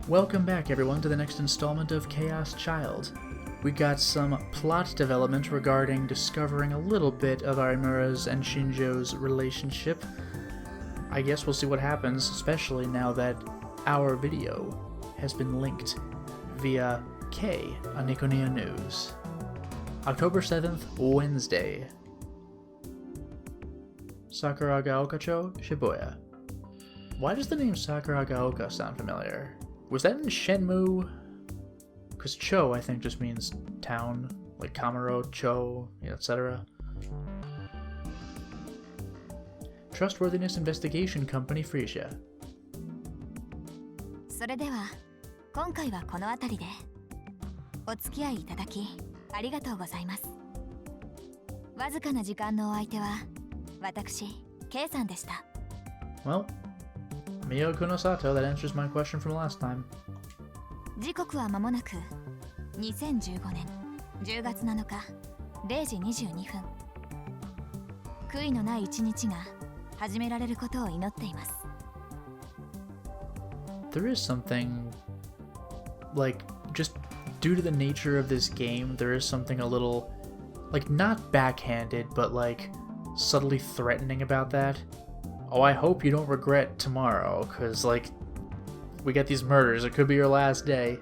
Welcome back, everyone, to the next installment of Chaos Child. We got some plot development regarding discovering a little bit of Arimura's and Shinjo's relationship. I guess we'll see what happens, especially now that our video has been linked via K on Nikonia News. October 7th, Wednesday. Sakuragaoka-cho, Shibuya. Why does the name Sakuragaoka sound familiar? Was that in Shenmue? Because Cho, I think, just means town, like Kamaro, Cho, etc. Trustworthiness Investigation Company, Frisia. それでは、今回はこの辺りでお付き合いいただきありがとうございます。わずかな時間のお相手は私、K さんでした。Well, Mio Kunosato, that answers my question from last time. 時刻は間もなく2015年10月7日0時22分。悔いのない一日が始められることを祈っています。There is something, like, just due to the nature of this game, there is something a little, like, not backhanded, but, like, subtly threatening about that. Oh, I hope you don't regret tomorrow, because, like, we get these murders, it could be your last day.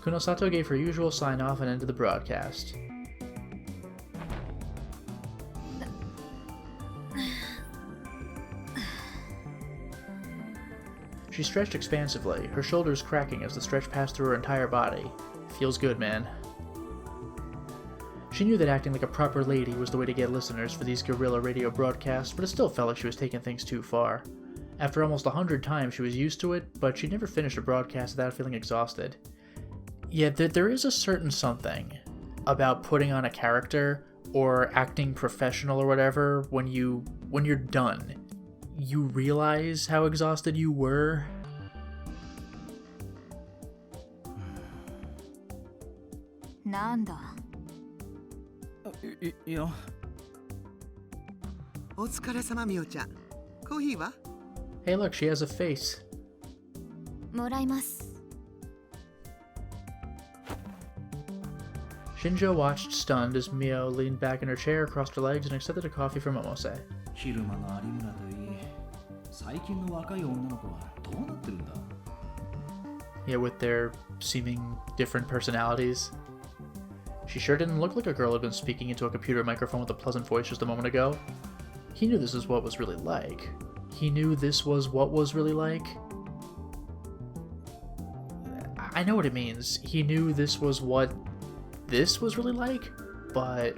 Kunosato gave her usual sign-off and ended the broadcast. She stretched expansively, her shoulders cracking as the stretch passed through her entire body. Feels good, man. She knew that acting like a proper lady was the way to get listeners for these guerrilla radio broadcasts, but it still felt like she was taking things too far. After almost 100 times, she was used to it, but she'd never finished a broadcast without feeling exhausted. Yet there is a certain something about putting on a character or acting professional or whatever when you're done. You realize how exhausted you were. Nanda. いや。お疲れ様、みおちゃん。コーヒーは？ Hey, look, she has a face. もらいます。 Shinjo watched stunned as Mio leaned back in her chair, crossed her legs, and accepted a coffee from Momose. 昼間の有村といい、最近の若い女の子はどうなってるんだ? Yeah, with their seeming different personalities. She sure didn't look like a girl who'd been speaking into a computer microphone with a pleasant voice just a moment ago. He knew this is what was really like. He knew this was what was really like. I know what it means. He knew this was what this was really like, but...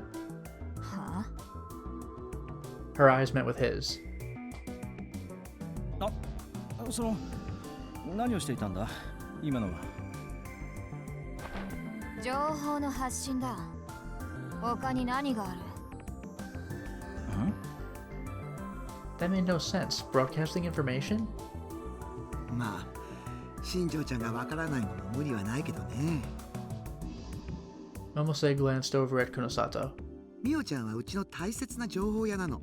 Huh? Her eyes met with his. 何をしていたんだ今のは。情報の発信だ。他に何がある？ That made no sense. Broadcasting information? まあ、新庄ちゃんがわからないのも無理はないけどね。Momose glanced over at Kunosato. みおちゃんはうちの大切な情報屋なの。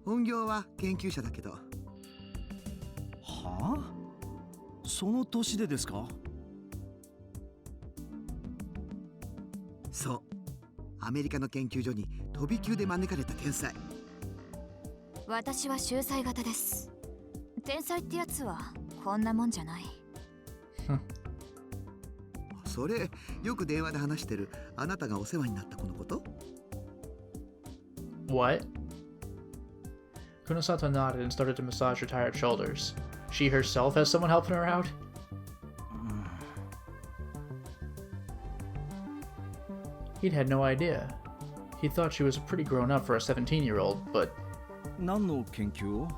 本業は研究者だけど。はあ？その年でですか？そう。アメリカの研究所に飛び級で招かれた天才。私は秀才型です。天才ってやつはこんなもんじゃない。それ、よく電話で話してるあなたがお世話になった子のこと？ What? Kunosato nodded and started to massage her tired shoulders. She herself has someone helping her out? He'd had no idea. He thought she was pretty grown up for a 17-year-old, but... 何の研究を？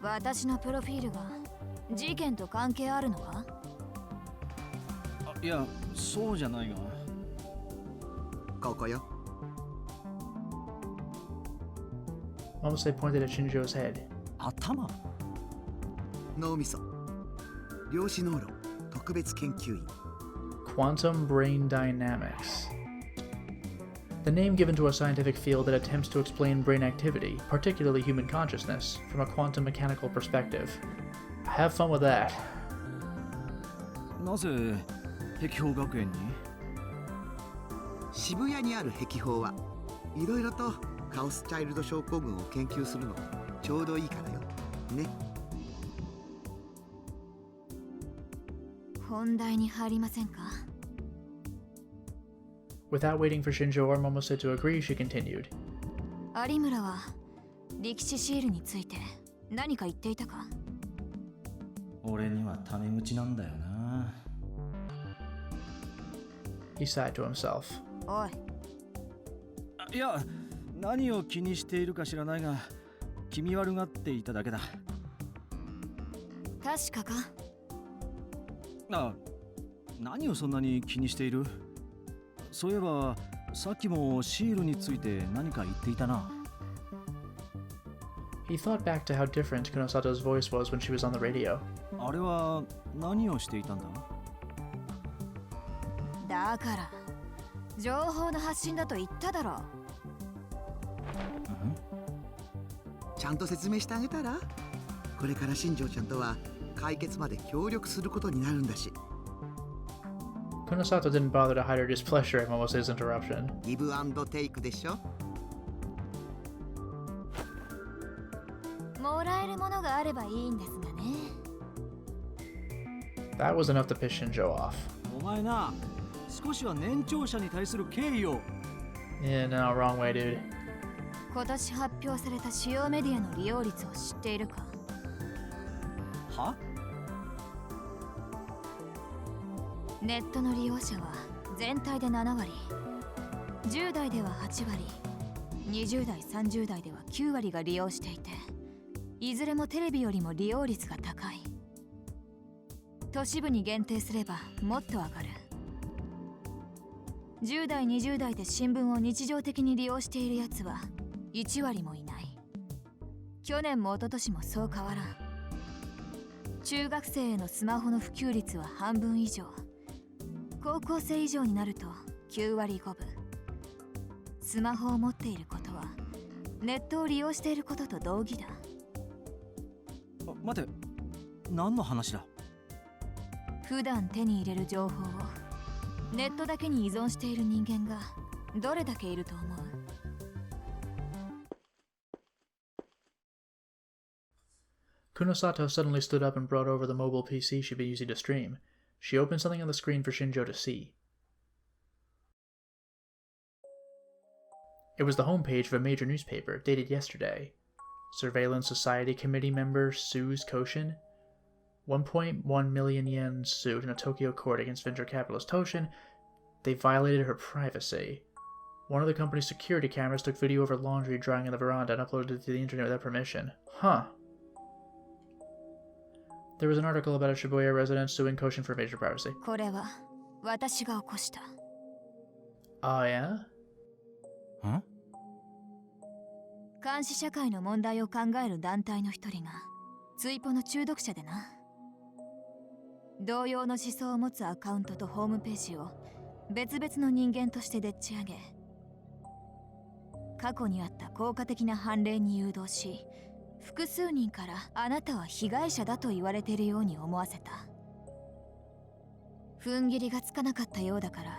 私のプロフィールが事件と関係あるのか？いや、そうじゃないが。ここよ。Momose pointed at Shinjo's head. 頭？脳みそ。量子脳論特別研究員。Quantum brain dynamics. The name given to a scientific field that attempts to explain brain activity, particularly human consciousness, from a quantum mechanical perspective. Have fun with that. なぜ壁宝学園に？渋谷にある壁宝はいろいろとカオスチャイルド症候群を研究するのにちょうどいいからよね。本題に入りませんか？ Without waiting for Shinjo or Momose to agree, she continued. 有村は力士シールについて何か言っていたか？俺にはタメ口なんだよな。He sighed to himself. おい、いや、何を気にしているか知らないが、気味悪がっていただけだ。確かか？あ、何をそんなに気にしている？そういえば、さっきもシールについて何か言っていたな。He thought back to how different Kunosato's voice was when she was on the radio. あれは何をしていたんだ？だから情報の発信だと言っただろ。ちゃんと説明してあげたら？これから新庄ちゃんとは解決まで協力することになるんだし。Kunosato didn't bother to hide her displeasure at Momose's interruption. ギブアンドテイクでしょ。もらえるものがあればいいんですがね。That was enough to piss Shinjo off. お前な、少しは年長者に対する敬意を。Yeah, no, wrong way, dude. 今年発表された主要メディアの利用率を知っているか？は？ネットの利用者は全体で7割、10代では8割、20代30代では9割が利用していて、いずれもテレビよりも利用率が高い。都市部に限定すればもっと上がる。10代20代で新聞を日常的に利用しているやつは1割もいない。去年も一昨年もそう変わらん。中学生へのスマホの普及率は半分以上、高校生以上になると9割5分。スマホを持っていることはネットを利用していることと同義だ。待て、何の話だ？普段手に入れる情報をネットだけに依存している人間がどれだけいると思う？ Kunosato suddenly stood up and brought over the mobile PC she'd been using to stream. She opened something on the screen for Shinjo to see. It was the homepage of a major newspaper, dated yesterday. Surveillance Society Committee member sues Koshin. 1.1 million yen sued in a Tokyo court against venture capitalist Toshin. They violated her privacy. One of the company's security cameras took video of her laundry drying in the veranda and uploaded it to the internet without permission. Huh. There was an article about a Shibuya resident suing Koshin for invasion of privacy. これは私が起こした。 Oh, yeah? ん？監視社会の問題を考える団体の一人がツイポの中毒者でな。同様の思想を持つアカウントとホームページを別々の人間としてでっち上げ、過去にあった効果的な判例に誘導し、複数人からあなたは被害者だと言われているように思わせた。踏ん切りがつかなかったようだから、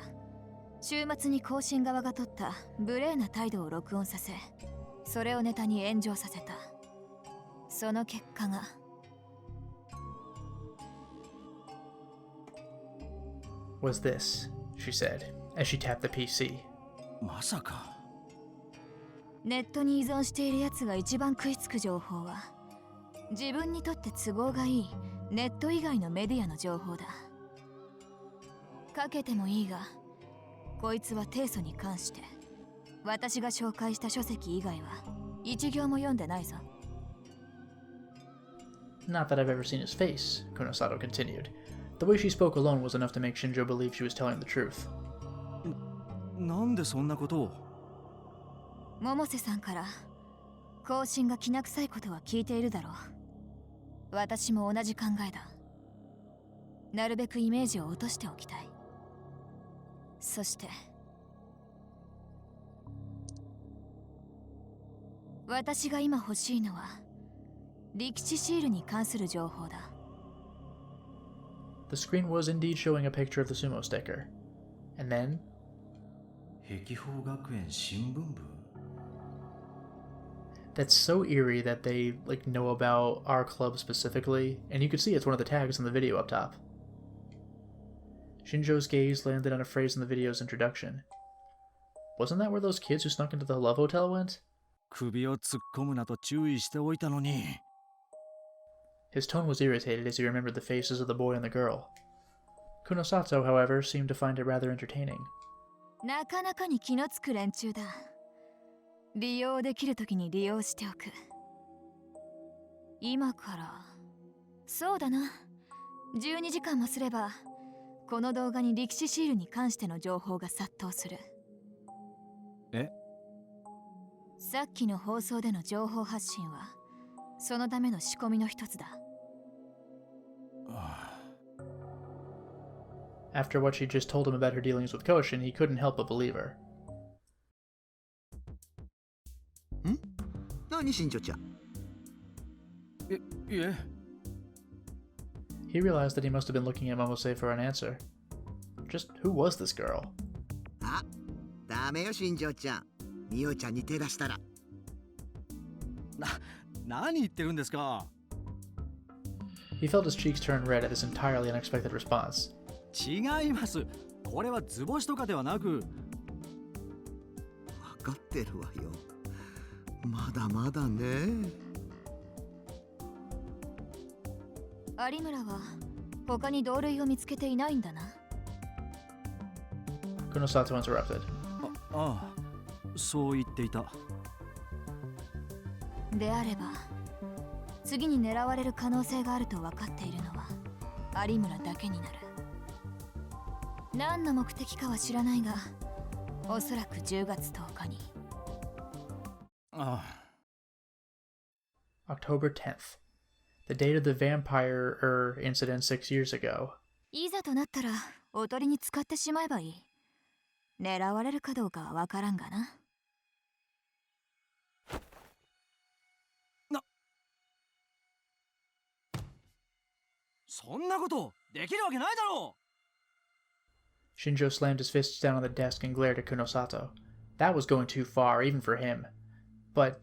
週末に更新側が取った無礼な態度を録音させ、それをネタに炎上させた。その結果が。Was this, she said, as she tapped the PC. まさか。ネットに依存しているやつが一番食いつく情報は、自分にとって都合がいいネット以外のメディアの情報だ。かけてもいいが、こいつは提訴に関して私が紹介した書籍以外は一行も読んでないぞ。 Not that I've ever seen his face, Kunosato continued. The way she spoke alone was enough to make Shinjo believe she was telling the truth. なんでそんなことを？百瀬さんから更新がきな臭いことは聞いているだろう。私も同じ考えだ。なるべくイメージを落としておきたい。そして私が今欲しいのは力士シールに関する情報だ。The screen was indeed showing a picture of the sumo sticker. And then... 碧峰学園新聞部 That's so eerie that they, know about our club specifically, and you can see it's one of the tags in the video up top. Shinjo's gaze landed on a phrase in the video's introduction. Wasn't that where those kids who snuck into the Love Hotel went? 首を突っ込むなと注意しておいたのに His tone was irritated as he remembered the faces of the boy and the girl. Kunosato, however, seemed to find it rather entertaining. なかなかに気のつく連中だ。利用できるときに利用しておく。今から、そうだな。12時間もすれば、この動画に力士シールに関しての情報が殺到する。え？さっきの放送での情報発信は、そのための仕込みの一つだ。After what she just told him about her dealings with Koshin, he couldn't help but believe her. ん？何新庄ちゃん？いえ He realized that he must have been looking at Momose for an answer. Just who was this girl? あ、ダメよ新庄ちゃん。ミオちゃんに手出したら。何言ってるんですか He felt his cheeks turn red at this entirely unexpected response. 違いますこれは図星とかではなく分かってるわよ。まだまだね。有村は他に同類を見つけていないんだな。Kunosato interrupted. ああそう言っていたであれば次に狙われる可能性があると分かっているのは有村だけになる。何の目的かは知らないがおそらく10月10日に。October 10th. The date of the vampire incident 6 years ago. いざとなったらおとりに使ってしまえばいい。狙われるかどうかは分からんがな。そんなことできるわけないだろう Shinjo slammed his fists down on the desk and glared at Kunosato. That was going too far, even for him. But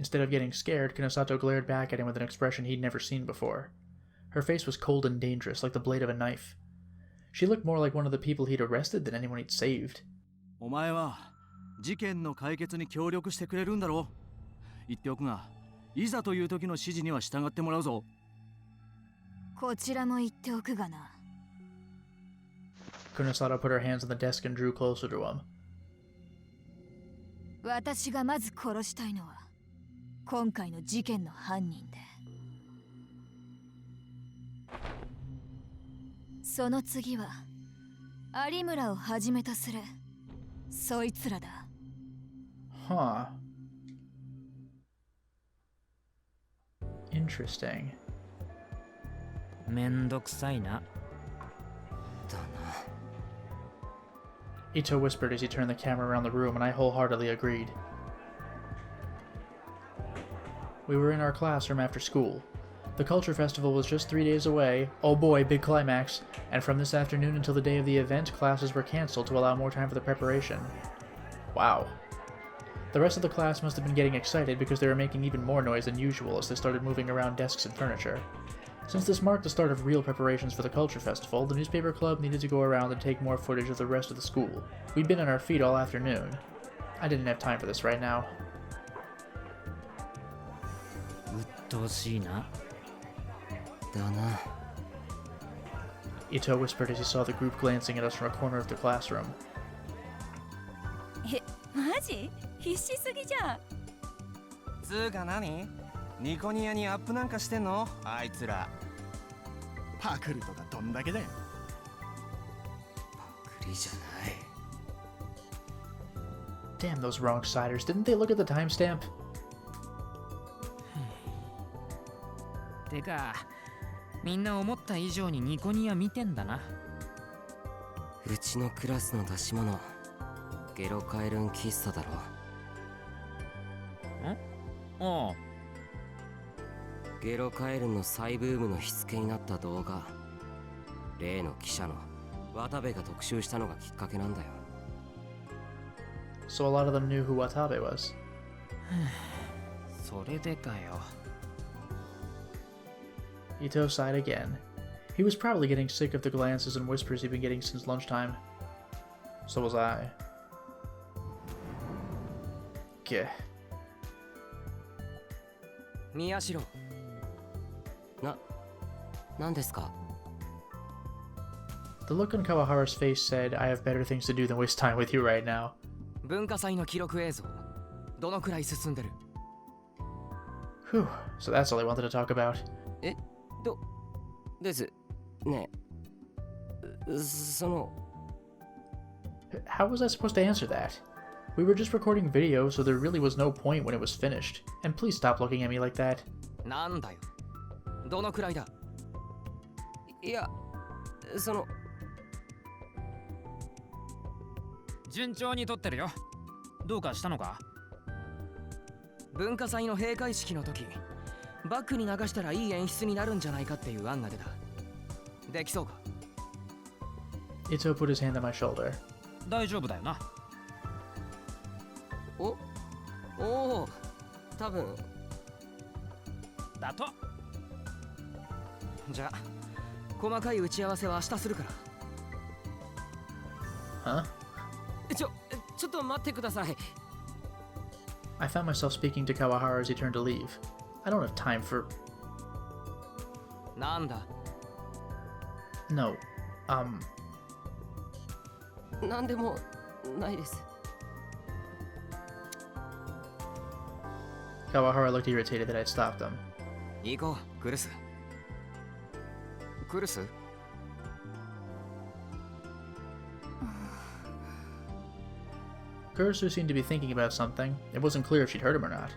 instead of getting scared, Kunosato glared back at him with an expression he'd never seen before. Her face was cold and dangerous, like the blade of a knife. She looked more like one of the people he'd arrested than anyone he'd saved. お前は事件の解決に協力してくれるんだろう言っておくがいざという時の指示には従ってもらうぞこちらも言っておくがな。Kunosato put her hands on the desk and drew closer to him. 私がまず殺したいのは今回の事件の犯人で、その次は有村をはじめとするそいつらだ。Huh. Interesting. めんどくさいな。だな。Ito whispered as he turned the camera around the room, and I wholeheartedly agreed. We were in our classroom after school. The Culture Festival was just 3 days away. Oh boy, big climax. And from this afternoon until the day of the event, classes were cancelled to allow more time for the preparation. Wow. The rest of the class must have been getting excited because they were making even more noise than usual as they started moving around desks and furniture. Since this marked the start of real preparations for the Culture Festival, the newspaper club needed to go around and take more footage of the rest of the school. We'd been on our feet all afternoon. I didn't have time for this right now. うっとうしいな。だな。Ito whispered as he saw the group glancing at us from a corner of the classroom. え、マジ？必死すぎじゃん。つーか何？ニコニヤにアップなんかしてんの？あいつら。パクるとかどんだけだよ。パクリじゃない。Damn those wrong-siders, didn't they look at the timestamp? てか、みんな思った以上にニコニヤ見てんだな。うちのクラスの出し物、ゲロカエルン喫茶だろ。ああ。ゲロカエルンの再ブームの火付けになった動画、例の記者の渡部が特集したのがきっかけなんだよ。 So a lot of them knew who Watabe was. それでかよ。 Ito sighed again. He was probably getting sick of the glances and whispers he'd been getting since lunchtime. So was I. Gah. 宮代。なんですか？ The look on Kawahara's face said, I have better things to do than waste time with you right now. 文化祭の記録映像、どのくらい進んでる？ Whew, so that's all I wanted to talk about. ですね。その How was I supposed to answer that? We were just recording video, so there really was no point when it was finished. And please stop looking at me like that. なんだよ。どのくらいだ？いや、その順調に撮ってるよ。どうかしたのか？文化祭の閉会式の時、バックに流したらいい演出になるんじゃないかっていう案が出た。できそうか？ Ito put his hand on my shoulder. 大丈夫だよな。おお、多分だと。じゃあ細かい打ち合わせは明日するから。 Huh? ちょっと待ってください。 I found myself speaking to Kawahara as he turned to leave. I don't have time for... なんだ？ No. なんでもないです。 Kawahara looked irritated that I'd stopped him. 行こう、クルス。クルス？ Kurisu seemed to be thinking about something. It wasn't clear if she'd heard him or not.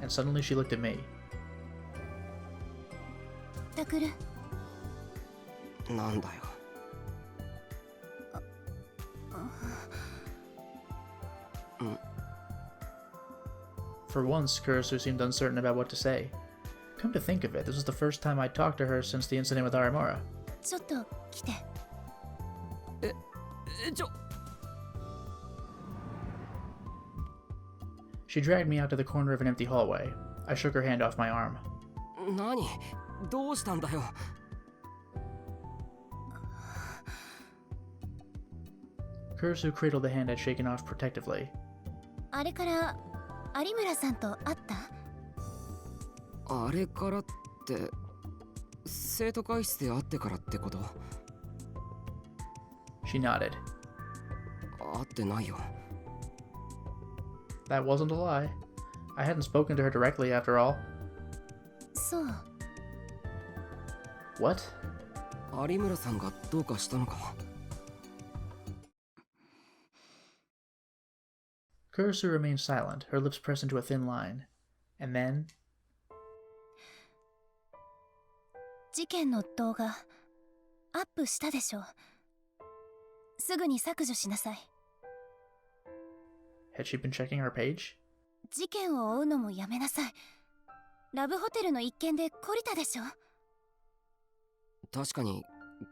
And suddenly she looked at me. タクル。なんだよ。 For once, Kurisu seemed uncertain about what to say. Come to think of it, this was the first time I'd talked to her since the incident with Arimura. ちょっと来て。She dragged me out to the corner of an empty hallway. I shook her hand off my arm. 何？どうしたんだよ。 Kurisu cradled the hand I'd shaken off protectively. あれから有村さんと会った？あれからって生徒会室で会ってからってこと？ She nodded. 会ってないよ。 That wasn't a lie. I hadn't spoken to her directly after all. そう。 What? 有村さんがどうかしたのか？ Kurisu remained silent, her lips pressed into a thin line. And then... 事件の動画アップしたでしょ。すぐに削除しなさい。 Had she been checking her page? 事件を追うのもやめなさい。ラブホテルの一件で懲りたでしょ。確かに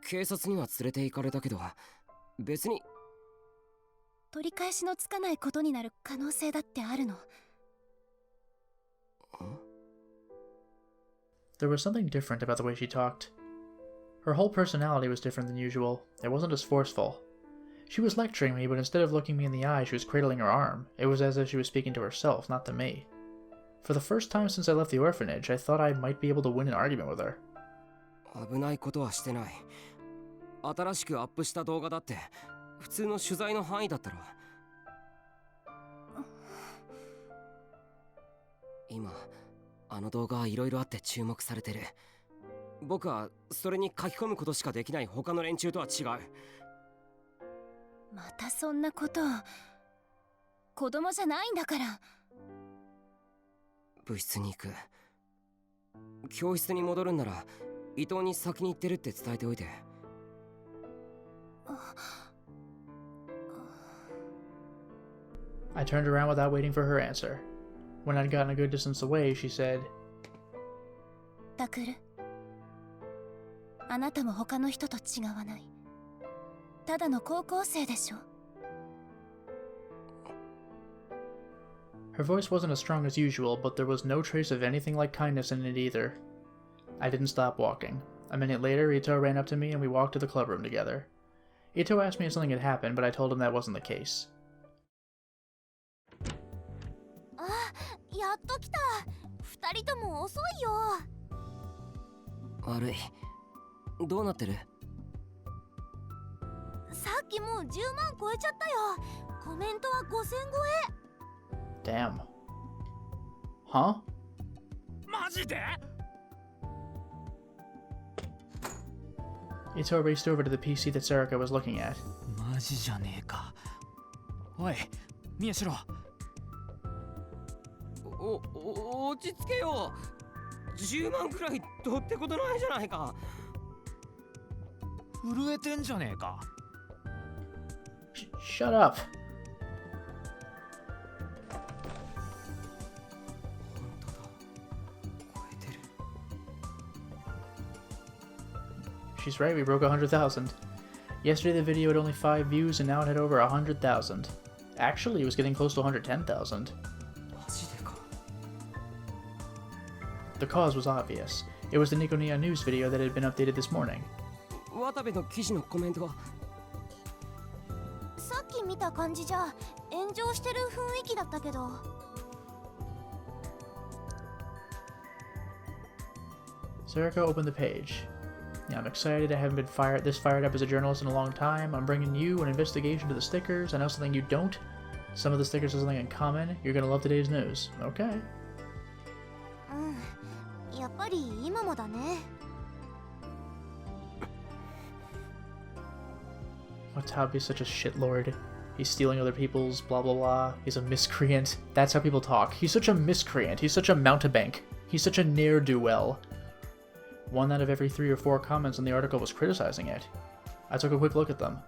警察には連れて行かれたけど、別に取り返しのつかないことになる可能性だってあるの。There was something different about the way she talked. Her whole personality was different than usual. It wasn't as forceful. She was lecturing me, but instead of looking me in the eye, she was cradling her arm. It was as if she was speaking to herself, not to me. For the first time since I left the orphanage, I thought I might be able to win an argument with her. 危ないことはしてない。新しくアップした動画だって普通の取材の範囲だったろ。今あの動画はいろいろあって注目されてる。僕はそれに書き込むことしかできない他の連中とは違う。またそんなことを。子供じゃないんだから。部室に行く。教室に戻るんなら伊藤に先に行ってるって伝えておいて。I turned around without waiting for her answer. When I'd gotten a good distance away, she said, タクル。あなたも他の人と違わない。ただの高校生でしょ。 Her voice wasn't as strong as usual, but there was no trace of anything like kindness in it either. I didn't stop walking. A minute later, Ito ran up to me and we walked to the clubroom together. Ito asked me if something had happened, but I told him that wasn't the case. あ、やっと来た。二人とも遅いよ。悪い。どうなってる？さっきもう10万超えちゃったよ。コメントは5000超え。 Damn. Huh? マジで？ Ito raced over to the PC that Sarika was looking at. マジじゃねえか。おい、宮代。落ち着けよ。10万くらいどうってことないじゃないか。震えてんじゃねえか。Shut up! She's right, we broke 100,000. Yesterday the video had only 5 views and now it had over 100,000. Actually, it was getting close to 110,000. The cause was obvious. It was the Nikonia news video that had been updated this morning. 渡部の記事のコメントはさっき見た感じじゃ炎上してる雰囲気だったけど。 Sarika opened the page. Yeah, I'm excited. I haven't been this fired up as a journalist in a long time. I'm bringing you an investigation to the stickers. I know something you don't. Some of the stickers have something in common. You're gonna love today's news. Okay. うん、やっぱり今もだね。 Watabe's such a shitlord. He's stealing other people's blah blah blah. He's a miscreant. That's how people talk. He's such a miscreant. He's such a mountebank. He's such a ne'er-do-well. 1 out of every 3 or 4 comments on the article was criticizing it. I took a quick look at them.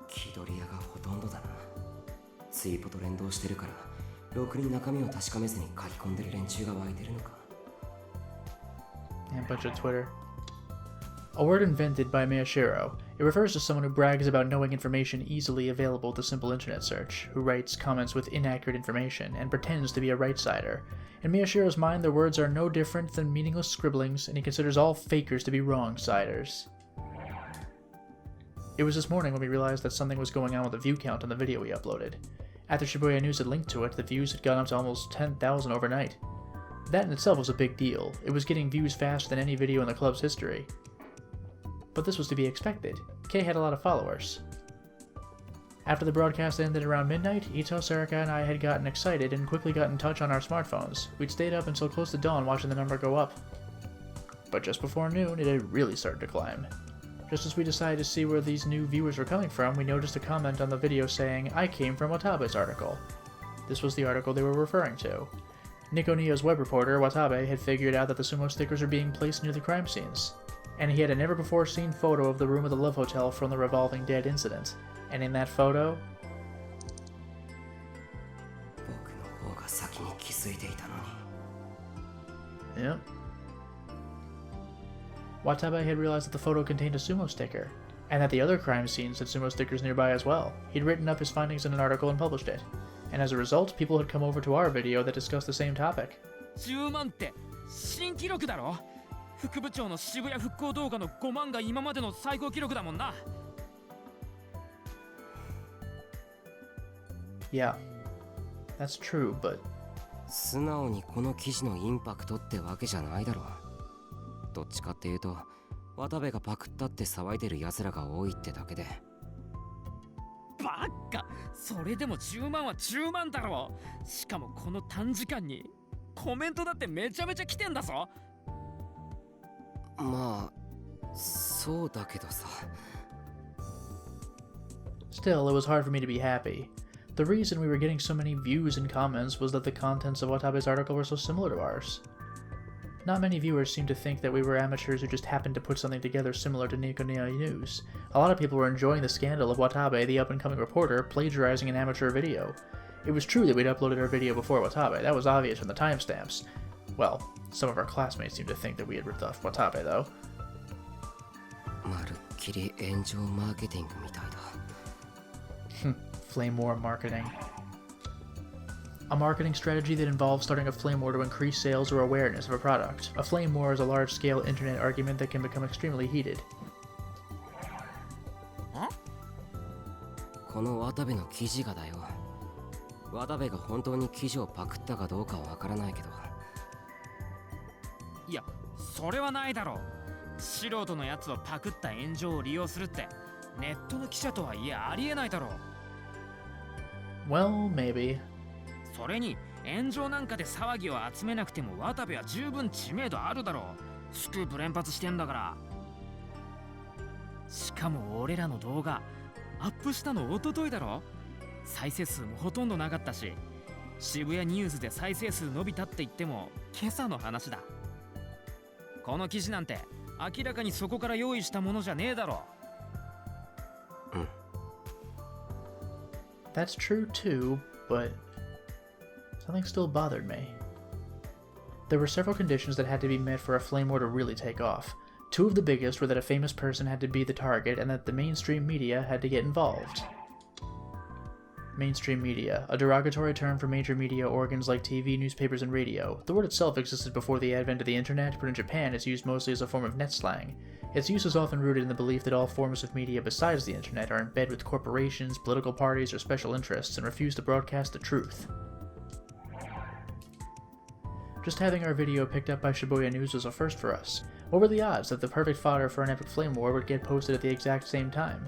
気取り屋がほとんどだな。ツイーポと連動してるから、ろくに中身を確かめずに書き込んでる連中が湧いてるのか。 And a bunch of Twitter. A word invented by Miyashiro. It refers to someone who brags about knowing information easily available with a simple internet search, who writes comments with inaccurate information, and pretends to be a right-sider. In Miyashiro's mind, their words are no different than meaningless scribblings, and he considers all fakers to be wrong-siders. It was this morning when we realized that something was going on with the view count on the video we uploaded. After Shibuya News had linked to it, the views had gone up to almost 10,000 overnight. That in itself was a big deal. It was getting views faster than any video in the club's history. But this was to be expected. Kei had a lot of followers. After the broadcast ended around midnight, Ito, Sarika, and I had gotten excited and quickly got in touch on our smartphones. We'd stayed up until close to dawn watching the number go up. But just before noon, it had really started to climb. Just as we decided to see where these new viewers were coming from, we noticed a comment on the video saying, "I came from Watabe's article." This was the article they were referring to. Nikonia's web reporter, Watabe, had figured out that the sumo stickers were being placed near the crime scenes. And he had a never-before-seen photo of the room of the Love Hotel from the Revolving Dead incident. And in that photo... Yep. Watabe had realized that the photo contained a sumo sticker, and that the other crime scenes had sumo stickers nearby as well. He'd written up his findings in an article and published it. And as a result, people had come over to our video that discussed the same topic. 10万って新記録だろ。副部長の渋谷復興動画の5万が今までの最高記録だもんな。Yeah, that's true, but... 素直にこの記事のインパクトってわけじゃないだろう。どっちかっていうと、渡部がパクったって騒いでる奴らが多いってだけで。バカ！それでも10万は10万だろ。しかもこの短時間にコメントだってめちゃめちゃ来てんだぞ。まあ、そうだけどさ。Still, it was hard for me to be happy. The reason we were getting so many views and comments was that the contents of Watabe's article were so similar to ours. Not many viewers seemed to think that we were amateurs who just happened to put something together similar to Nikonia News. A lot of people were enjoying the scandal of Watabe, the up-and-coming reporter, plagiarizing an amateur video. It was true that we'd uploaded our video before Watabe, that was obvious from the timestamps. Well, some of our classmates seem to think that we had ripped off Watabe, though. まるっきり炎上マーケティングみたいだ。Flame war marketing. A marketing strategy that involves starting a flame war to increase sales or awareness of a product. A flame war is a large-scale internet argument that can become extremely heated. この渡部の記事がだよ。渡部が本当に記事をパクったかどうかはわからないけど。いや、それはないだろう。素人のやつをパクった炎上を利用するってネットの記者とはいえありえないだろう。 Well, maybe. それに炎上なんかで騒ぎを集めなくても渡部は十分知名度あるだろう。スクープ連発してんだから。しかも俺らの動画アップしたの一昨日だろ。再生数もほとんどなかったし、渋谷ニュースで再生数伸びたって言っても今朝の話だ。この記事なんて明らかにそこから用意したものじゃねえだろ。That's true too, but something still bothered me. There were several conditions that had to be met for a flame war to really take off. Two of the biggest were that a famous person had to be the target and that the mainstream media had to get involved. Mainstream media, a derogatory term for major media organs like TV, newspapers, and radio. The word itself existed before the advent of the internet, but in Japan it's used mostly as a form of net slang. Its use is often rooted in the belief that all forms of media besides the internet are in bed with corporations, political parties, or special interests and refuse to broadcast the truth. Just having our video picked up by Shibuya News was a first for us. What were the odds that the perfect fodder for an epic flame war would get posted at the exact same time?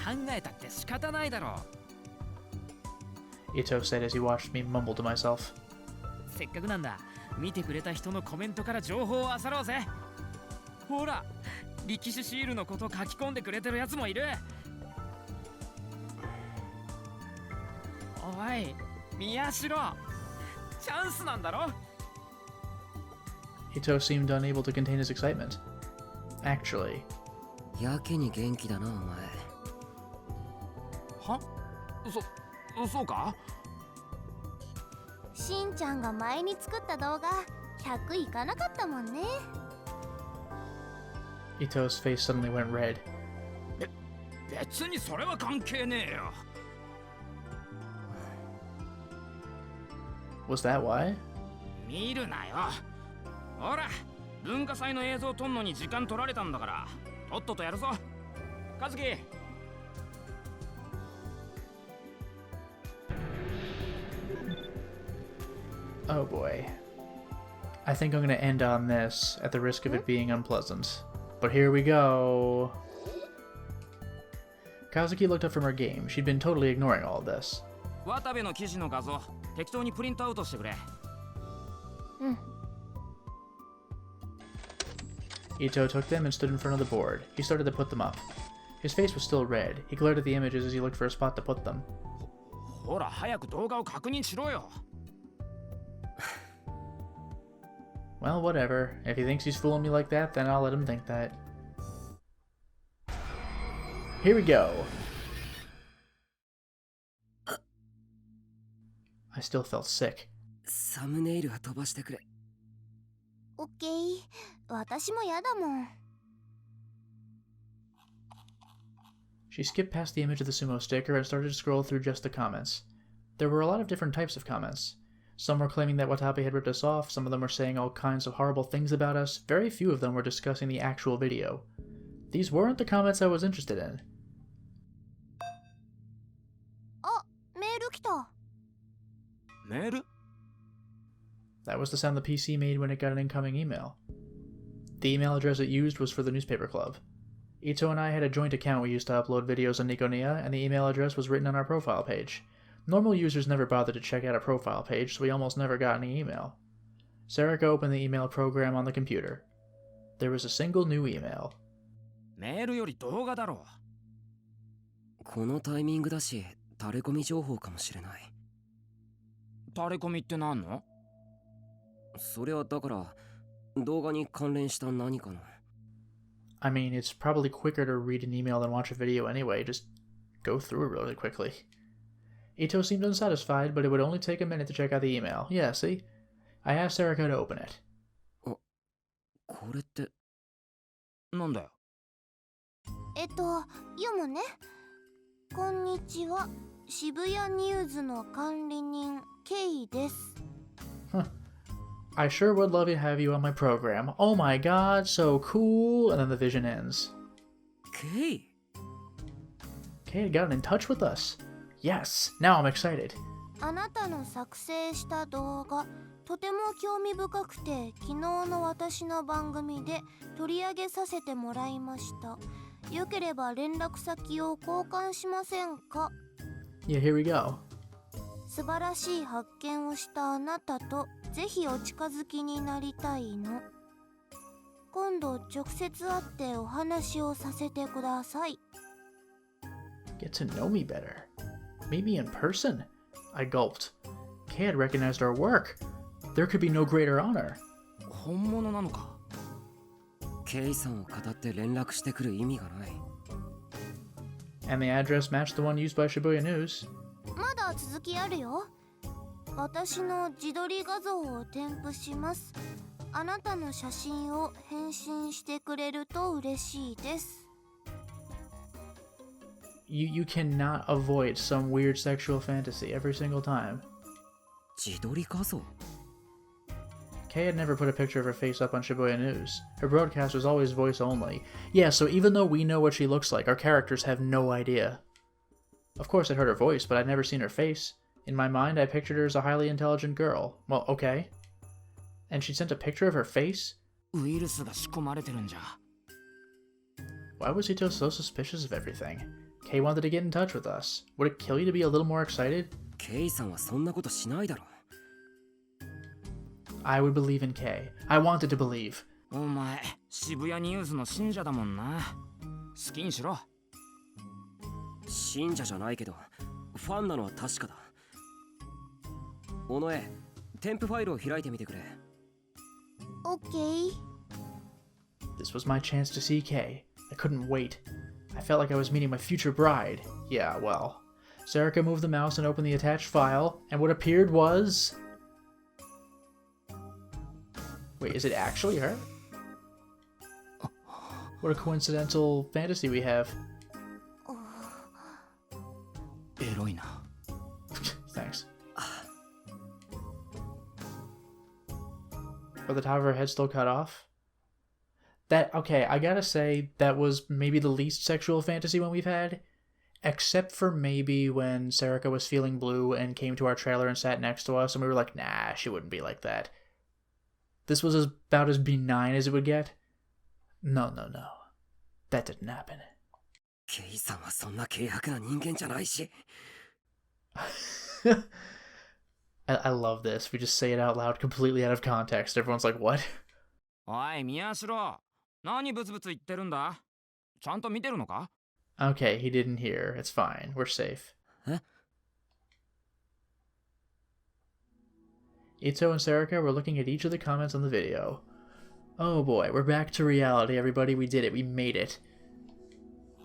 考えたって仕方ないだろう。 Ito said as he watched me mumble to myself. せっかくなんだ。見てくれた人のコメントから情報を漁ろうぜ。ほら、力士シールのこと書き込んでくれてるやつもいる。おい、宮代、チャンスなんだろ。 Ito seemed unable to contain his excitement. Actually, やけに元気だなお前。は？そうか？しんちゃんが前に作った動画100いかなかったもんね。 Ito's face suddenly went red. 別にそれは関係ねえよ。 Was that why? 見るなよ。ほら、文化祭の映像撮んのに時間取られたんだから、とっととやるぞ。和樹。 Oh boy. I think I'm gonna end on this, at the risk of it being unpleasant. But here we go. Kazuki looked up from her game. She'd been totally ignoring all of this. 渡部の記事の画像、適当にプリントアウトしてくれ。うん。 Ito took them and stood in front of the board. He started to put them up. His face was still red. He glared at the images as he looked for a spot to put them. ほら、早く動画を確認しろよ。 Well, whatever. If he thinks he's fooling me like that, then I'll let him think that. Here we go. I still felt sick. サムネイルは飛ばしてくれ。オッケー。私もやだもん。 She skipped past the image of the sumo sticker and started to scroll through just the comments. There were a lot of different types of comments. Some were claiming that Watabe had ripped us off, some of them were saying all kinds of horrible things about us, very few of them were discussing the actual video. These weren't the comments I was interested in. あ、メール来た。メール？ That was the sound the PC made when it got an incoming email. The email address it used was for the newspaper club. Ito and I had a joint account we used to upload videos on Nikonia, and the email address was written on our profile page. Normal users never bothered to check out a profile page, so we almost never got any email. Sarika opened the email program on the computer. There was a single new email. メールより動画だろう。このタイミングだし、タレコミ情報かもしれない。タレコミって何の？それはだから、動画に関連した何かの。I mean, it's probably quicker to read an email than watch a video anyway, just go through it really quickly. Ito seemed unsatisfied, but it would only take a minute to check out the email. Yeah, see? I asked Erica to open it. これってなんだよ。読むね。こんにちは。渋谷ニューズの管理人、ケイです。I sure would love to have you on my program. Oh my god, so cool. And then the vision ends. ケイ Kay had gotten in touch with us. Yes, now I'm excited. あなたの作成した動画、とても興味深くて、昨日の私の番組で取り上げさせてもらいました。よければ連絡先を交換しませんか？ Yeah, here we go. 素晴らしい発見をしたあなたとぜひお近づきになりたいの。今度直接会ってお話をさせてください。 Get to know me better. Maybe in person? I gulped. Kay had recognized our work. There could be no greater honor. 本物なのか。ケイさんを語って連絡してくる意味がない。And the address matched the one used by Shibuya News. まだ続きあるよ。私の自撮り画像を添付します。あなたの写真を返信してくれると嬉しいです。You cannot avoid some weird sexual fantasy every single time. 自撮り画像 Kay had never put a picture of her face up on Shibuya News. Her broadcast was always voice only. Yeah, so even though we know what she looks like, our characters have no idea. Of course I'd heard her voice, but I'd never seen her face. In my mind, I pictured her as a highly intelligent girl. Well, okay. And she sent a picture of her face? ウイルスが仕込まれてるんじゃ。 Why was Hito so suspicious of everything? Kay wanted to get in touch with us. Would it kill you to be a little more excited? ケイさんはそんなことしないだろ。 I would believe in Kay. I wanted to believe. お前、渋谷ニュースの信者だもんな。好きにしろ。信者じゃないけど、ファンなのは確かだ。尾上、添付ファイルを開いてみてくれ。OK。 This was my chance to see Kay. I couldn't wait. I felt like I was meeting my future bride. Yeah, well. Sarika moved the mouse and opened the attached file, and what appeared was... Wait, is it actually her? What a coincidental fantasy we have. エロいな。 Thanks. But the top of her head still cut off? Okay, I gotta say, that was maybe the least sexual fantasy one we've had. Except for maybe when Sarika was feeling blue and came to our trailer and sat next to us, and we were like, nah, she wouldn't be like that. This was about as benign as it would get. No. That didn't happen. ケイさんはそんな軽薄な人間じゃないし。I love this. We just say it out loud, completely out of context. Everyone's like, what? おい、宮代。何ブツブツ言ってるんだ？ちゃんと見てるのか？ Okay, he didn't hear. It's fine. We're safe. Huh? Ito and Sarika were looking at each of the comments on the video. Oh boy, we're back to reality, everybody. We did it. We made it.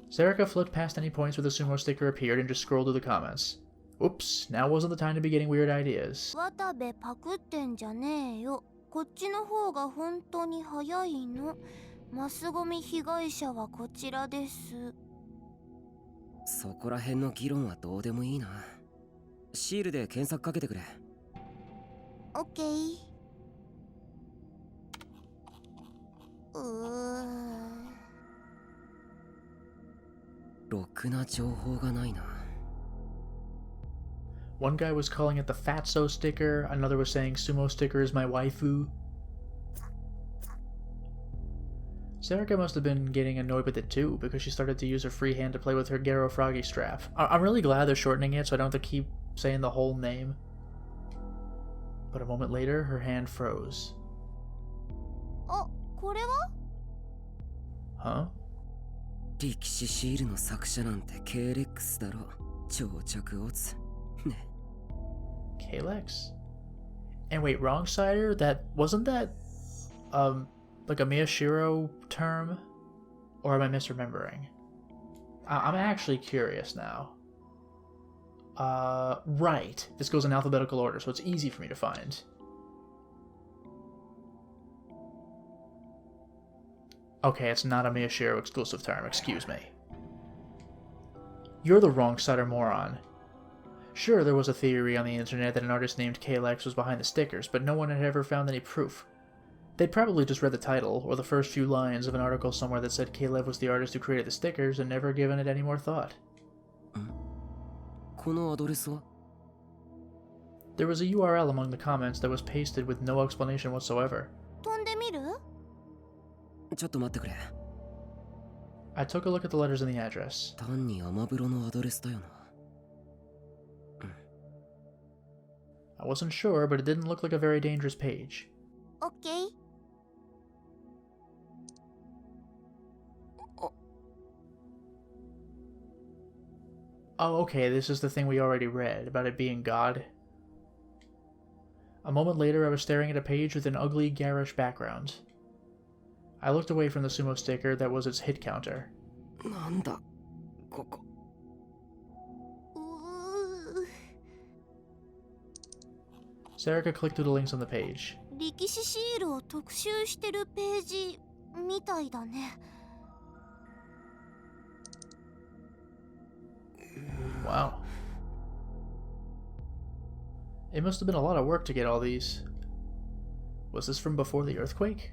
Sarika flipped past any points where the sumo sticker appeared and just scrolled through the comments. Oops, now wasn't the time to be getting weird ideas. 渡部パクってんじゃねえよ。こっちの方が本当に早いの。マスゴミ被害者はこちらです。そこら辺の議論はどうでもいいな。シールで検索かけてくれ。OK。ろくな情報がないな。One guy was calling it the Fatso sticker, another was saying sumo sticker is my waifu. Sarika must have been getting annoyed with it too, because she started to use her free hand to play with her Gero Froggy strap. I'm really glad they're shortening it so I don't have to keep saying the whole name. But a moment later, her hand froze. あ、これは？ Huh? 力士シールの作者なんて K-Rex だろ。長着オツ。ね。Kalex? And wait, wrong sider? Wasn't that like a Miyashiro term? Or am I misremembering? I'm actually curious now. Right. This goes in alphabetical order, so it's easy for me to find. Okay, it's not a Miyashiro exclusive term, excuse me. You're the wrong-sider moron. Sure, there was a theory on the internet that an artist named Kalex was behind the stickers, but no one had ever found any proof. They'd probably just read the title, or the first few lines of an article somewhere that said Kalev was the artist who created the stickers, and never given it any more thought. このアドレスは There was a URL among the comments that was pasted with no explanation whatsoever. 飛んでみる？ちょっと待ってくれ。 I took a look at the letters in the address. 単にアマブロのアドレスだよな。I wasn't sure, but it didn't look like a very dangerous page. オッケー。Oh, okay, this is the thing we already read, about it being God. A moment later, I was staring at a page with an ugly, garish background. I looked away from the sumo sticker that was its hit counter. なんだここ。Sarika clicked through the links on the page. 歴史シールを特集してるページみたいだね。Wow. It must have been a lot of work to get all these. Was this from before the earthquake?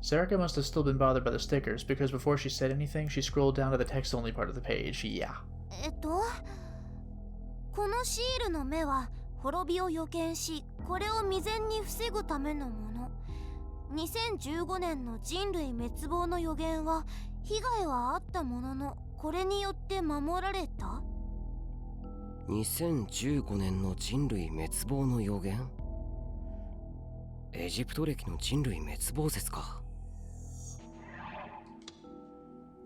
Sarika must have still been bothered by the stickers, because before she said anything, she scrolled down to the text-only part of the page. Yeah. このシールの目は滅びを予見し、これを未然に防ぐためのもの。2015年の人類滅亡の予言は被害はあったものの、これによって守られた。2015年の人類滅亡の予言。エジプト歴の人類滅亡説か。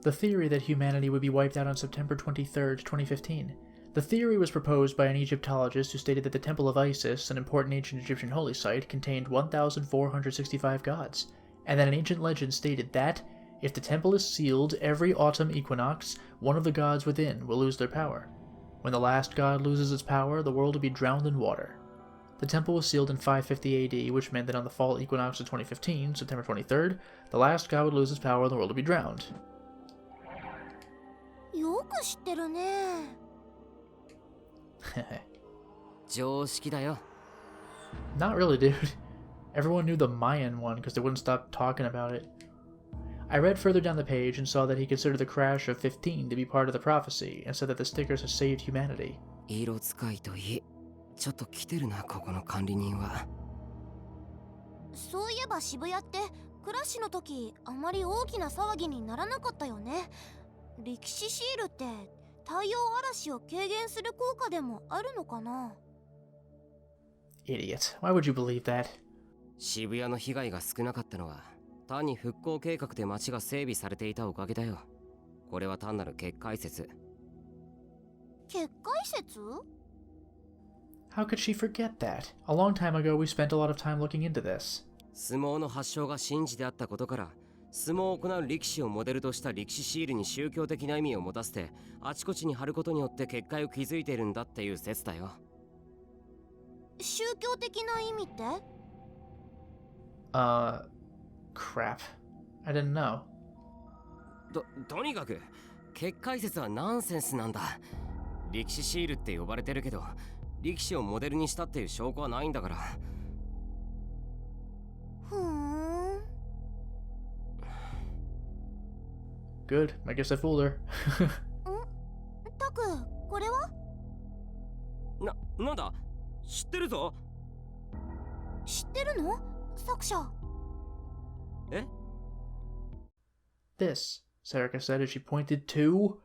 The theory that humanity would be wiped out on September 23rd, 2015. The theory was proposed by an Egyptologist who stated that the Temple of Isis, an important ancient Egyptian holy site, contained 1,465 gods, and that an ancient legend stated that, if the temple is sealed every autumn equinox, one of the gods within will lose their power. When the last god loses its power, the world will be drowned in water. The temple was sealed in 550 AD, which meant that on the fall equinox of 2015, September 23rd, the last god would lose his power and the world would be drowned. よく知ってるね。常識だよ。 Not really, dude. Everyone knew the Mayan one because they wouldn't stop talking about it. I read further down the page and saw that he considered the crash of 15 to be part of the prophecy and said that the stickers have saved humanity. 色使いといい。ちょっと来てるな、ここの管理人は。そういえば渋谷ってクラッシュの時あまり大きな騒ぎにならなかったよね。歴史シールって太陽嵐を軽減する効果でもあるのかな？ Idiot. Why would you believe that? 渋谷の被害が少なかったのは単に復興計画で街が整備されていたおかげだよ。これは単なる結界説。結界説？ How could she forget that? A long time ago, we spent a lot of time looking into this. 相撲の発祥が神事であったことから、相撲を行う力士をモデルとした歴史シールに宗教的な意味を持たせて、あちこちに貼ることによって結界を築いているんだっていう説だよ。宗教的な意味って？ Crap. I didn't know. とにかく、結界説はナンセンスなんだ。歴史シールって呼ばれてるけど、力士をモデルにしたっていう証拠はないんだから。ふーん。Good. I guess I fooled her. タク、これは？なんだ？知ってるぞ。知ってるの？作者。え？ This, Sarika said as she pointed to...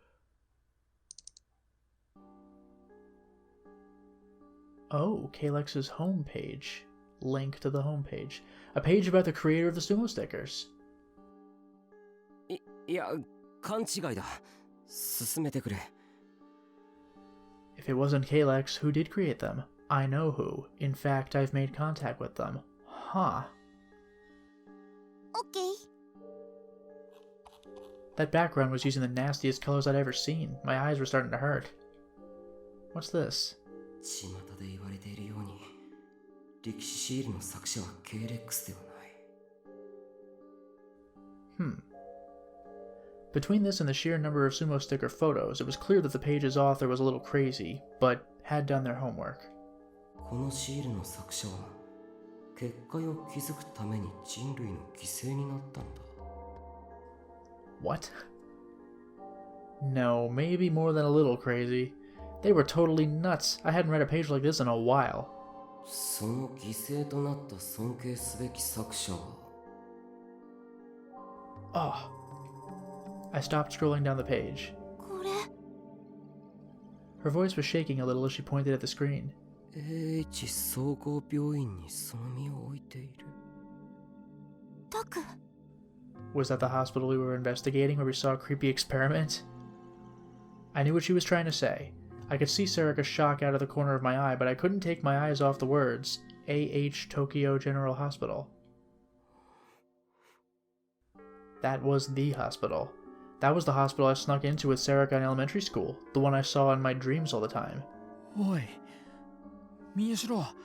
Oh, Kalex's homepage. Link to the homepage. A page about the creator of the sumo stickers. いや、勘違いだ。進めてくれ。If it wasn't Kalex, who did create them? I know who. In fact, I've made contact with them. Huh. オッケー。 That background was using the nastiest colors I'd ever seen. My eyes were starting to hurt. What's this? 巷で言われているように、歴史シールの作者は KLX ではない。Between this and the sheer number of sumo sticker photos, it was clear that the page's author was a little crazy, but had done their homework. このシールの作者は結界を築くために人類の犠牲になったんだ。 What? No, maybe more than a little crazy. They were totally nuts. I hadn't read a page like this in a while. その犠牲となった尊敬すべき作者は Oh. I stopped scrolling down the page. これ Her voice was shaking a little as she pointed at the screen. H 総合病院にその身を置いている。タク Was that the hospital we were investigating where we saw a creepy experiment? I knew what she was trying to say. I could see Sarika's shock out of the corner of my eye, but I couldn't take my eyes off the words, AH Tokyo General Hospital. That was the hospital. That was the hospital I snuck into with Sarika in elementary school, the one I saw in my dreams all the time. おい宮代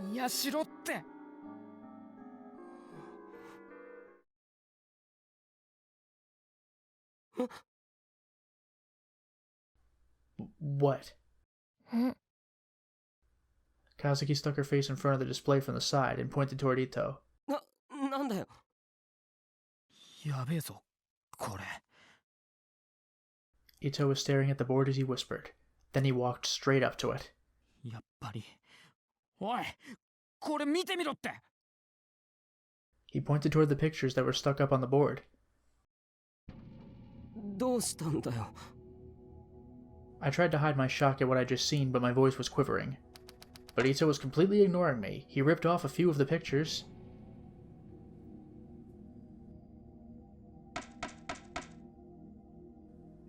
宮代って What? Kazuki stuck her face in front of the display from the side and pointed toward Ito. なんだよ。やべえぞこれ Ito was staring at the board as he whispered. Then he walked straight up to it. やっぱりおいこれ見てみろって He pointed toward the pictures that were stuck up on the board. どうしたんだよ。 I tried to hide my shock at what I'd just seen, but my voice was quivering. But Ito was completely ignoring me. He ripped off a few of the pictures.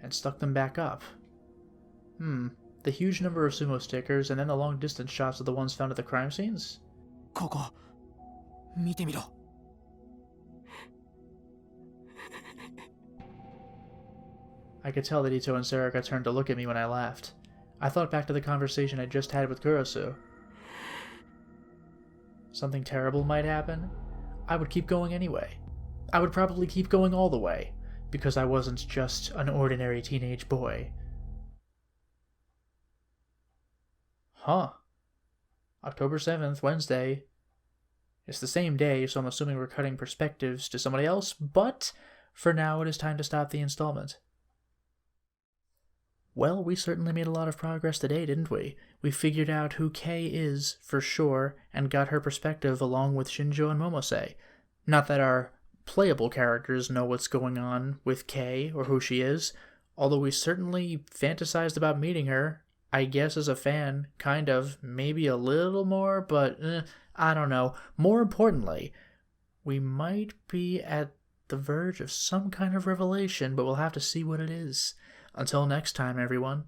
And stuck them back up. The huge number of sumo stickers and then the long distance shots of the ones found at the crime scenes? ここ見てみろ I could tell that Ito and Sarika turned to look at me when I laughed. I thought back to the conversation I just had with Kurosu. Something terrible might happen? I would keep going anyway. I would probably keep going all the way, because I wasn't just an ordinary teenage boy. Huh. October 7th, Wednesday. It's the same day, so I'm assuming we're cutting perspectives to somebody else, but for now it is time to stop the installment. Well, we certainly made a lot of progress today, didn't we? We figured out who Kei is, for sure, and got her perspective along with Shinjo and Momose. Not that our playable characters know what's going on with Kei or who she is, although we certainly fantasized about meeting her. I guess as a fan, kind of, maybe a little more, but I don't know. More importantly, we might be at the verge of some kind of revelation, but we'll have to see what it is. Until next time, everyone.